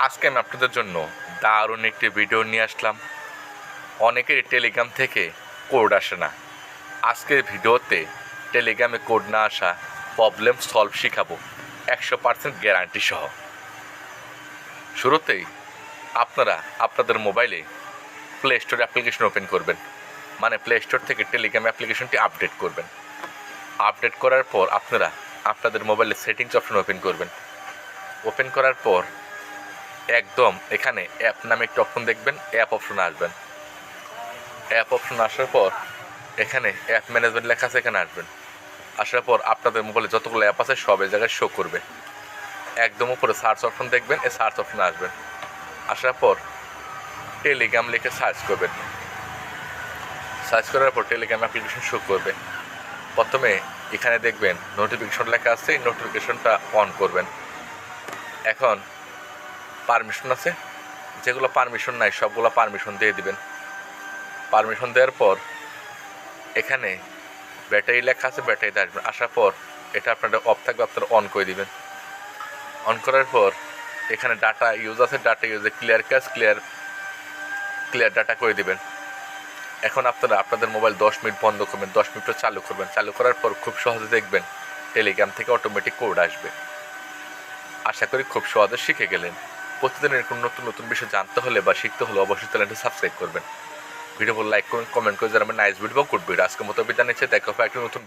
আজকে আমি আপনাদের জন্য দারুণ একটি ভিডিও নিয়ে আসলাম। অনেকের টেলিগ্রাম থেকে কোড আসে না। আজকের ভিডিওতে টেলিগ্রামে কোড না আসা প্রবলেম সলভ শিখাবো 100% গ্যারান্টি সহ। শুরুতেই আপনারা আপনাদের মোবাইলে প্লে স্টোর অ্যাপ্লিকেশন ওপেন করবেন, মানে প্লে স্টোর থেকে টেলিগ্রাম অ্যাপ্লিকেশনটি আপডেট করবেন। আপডেট করার পর আপনারা আপনাদের মোবাইলে সেটিংস অপশন ওপেন করবেন। ওপেন করার পর একদম এখানে অ্যাপ নামে একটি অপশন দেখবেন, অ্যাপ অপশনে আসবেন। অ্যাপ অপশন আসার পর এখানে অ্যাপ ম্যানেজমেন্ট লেখা আছে, এখানে আসবেন। আসার পর আপনাদের মোবাইলে যতগুলো অ্যাপ আছে সব এই জায়গায় শো করবে। একদম উপরে সার্চ অপশন দেখবেন, এই সার্চ অপশনে আসবেন। আসার পর টেলিগ্রাম লিখে সার্চ করবেন। সার্চ করার পর টেলিগ্রাম অ্যাপ্লিকেশন শো করবে। প্রথমে এখানে দেখবেন নোটিফিকেশন লেখা আছে, এই নোটিফিকেশনটা অন করবেন। এখন পারমিশন আছে, যেগুলো পারমিশন নাই সবগুলো পারমিশন দিয়ে দিবেন। পারমিশন দেওয়ার পর এখানে ব্যাটারি লেখা আছে, ব্যাটারিতে আসবেন। আসার পর এটা আপনারা অফ থাকবে, আপনারা অন করে দিবেন। অন করার পর এখানে ডাটা ইউজ আছে, ডাটা ইউজে ক্লিয়ার ক্যাশ ক্লিয়ার ডাটা করে দিবেন। এখন আপনারা আপনাদের মোবাইল 10 মিনিট বন্ধ করবেন, 10 মিনিট চালু করবেন। চালু করার পর খুব সহজে দেখবেন টেলিগ্রাম থেকে অটোমেটিক কোড আসবে। আশা করি খুব সহজে শিখে গেলেন। প্রতিদিনের কোনো নতুন নতুন বিষয় জানতে হলে বা শিখতে হলে অবশ্যই চ্যানেলটি সাবস্ক্রাইব করবেন। ভিডিও লাইক করুন, কমেন্ট করে জানাবেন নাইস ভিডিও বা গুড ভিডিও। আজকের মতো বিদায় নিচ্ছে, দেখা হবে একটা নতুন